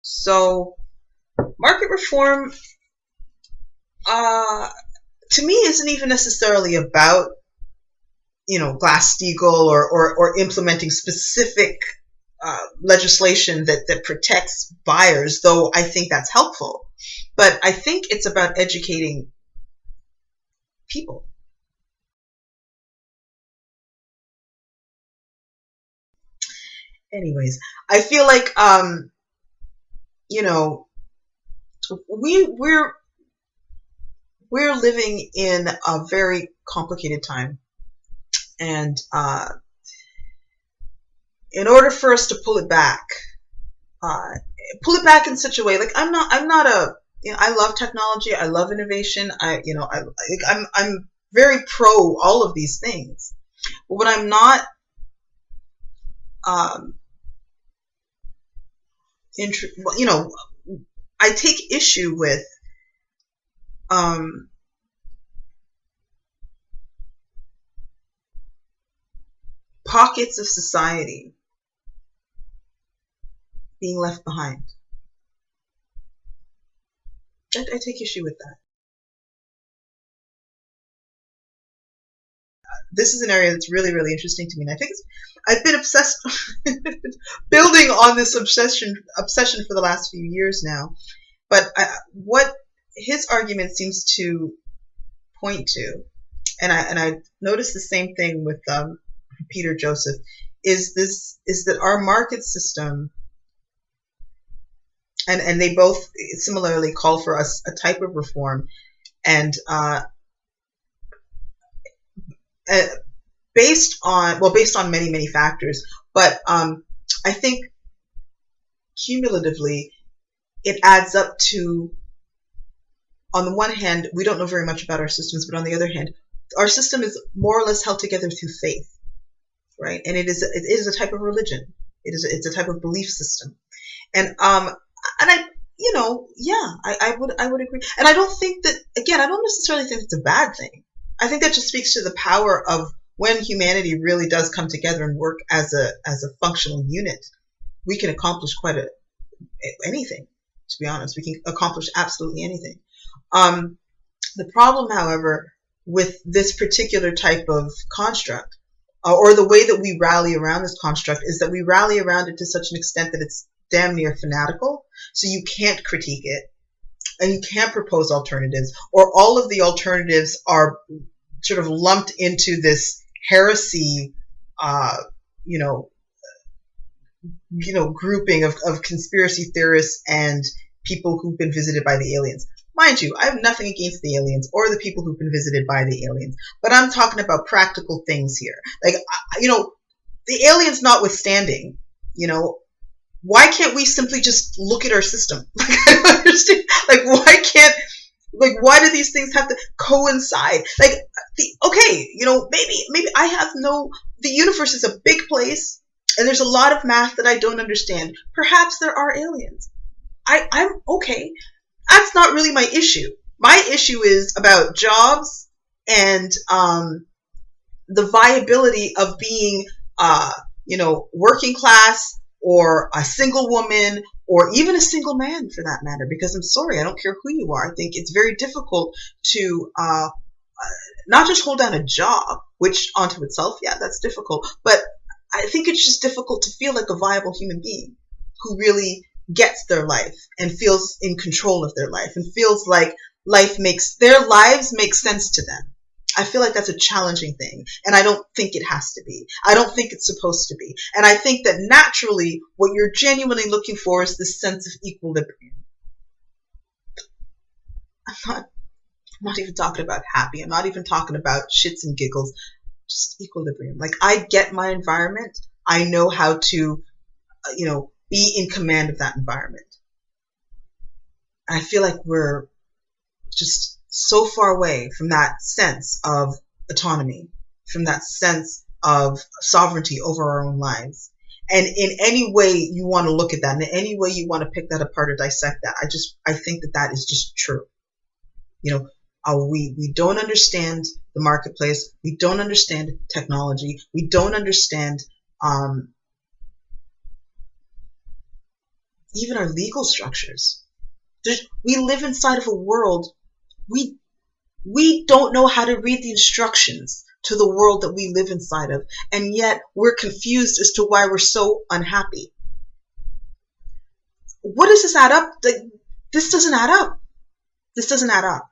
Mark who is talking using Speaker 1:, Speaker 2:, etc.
Speaker 1: So market reform, to me, isn't even necessarily about, Glass-Steagall or implementing specific legislation that protects buyers, though I think that's helpful. But I think it's about educating people. Anyways, I feel like you know we're we're living in a very complicated time, and in order for us to uh, pull it back in such a way, like I'm not a, I love technology, I love innovation, I'm very pro all of these things. But what I'm not um, well, I take issue with um, pockets of society being left behind. I take issue with that. This is an area that's really, really interesting to me, and I think I've been obsessed, building on this obsession for the last few years now. But what his argument seems to point to, and I noticed the same thing with Peter Joseph, is that our market system, and they both similarly call for us a type of reform, and uh, based on many factors, but I think cumulatively it adds up to, on the one hand, we don't know very much about our systems, but on the other hand, our system is more or less held together through faith, right? And it is a type of religion. It's a type of belief system, and I, yeah, I would agree. And I don't think that, again, I don't necessarily think it's a bad thing. I think that just speaks to the power of when humanity really does come together and work as a functional unit. We can accomplish anything. To be honest, we can accomplish absolutely anything. Um, the problem, however, with this particular type of construct, or the way that we rally around this construct, is that we rally around it to such an extent that it's damn near fanatical. So you can't critique it, and you can't propose alternatives, or all of the alternatives are sort of lumped into this heresy, uh, you know, grouping of conspiracy theorists and people who've been visited by the aliens. Mind you, I have nothing against the aliens or the people who've been visited by the aliens, but I'm talking about practical things here. Like, the aliens notwithstanding, why can't we simply just look at our system? Like, I don't understand. Why do these things have to coincide? Like, okay, maybe I have the universe is a big place, and there's a lot of math that I don't understand. Perhaps there are aliens. I'm okay. That's not really my issue. My issue is about jobs and the viability of being, working class, or a single woman, or even a single man for that matter. Because I'm sorry, I don't care who you are. I think it's very difficult to not just hold down a job, which onto itself, yeah, that's difficult. But I think it's just difficult to feel like a viable human being who really gets their life and feels in control of their life and feels like their lives make sense to them. I feel like that's a challenging thing, and I don't think it has to be. I don't think it's supposed to be. And I think that naturally what you're genuinely looking for is this sense of equilibrium. I'm not even talking about happy. I'm not even talking about shits and giggles. Just equilibrium. Like, I get my environment. I know how to, be in command of that environment. And I feel like we're just so far away from that sense of autonomy, from that sense of sovereignty over our own lives. And in any way you want to look at that, in any way you want to pick that apart or dissect that, I think that is just true. We don't understand the marketplace. We don't understand technology. We don't understand even our legal structures. We live inside of a world. We don't know how to read the instructions to the world that we live inside of, and yet we're confused as to why we're so unhappy. What does this add up? Like, this doesn't add up. This doesn't add up.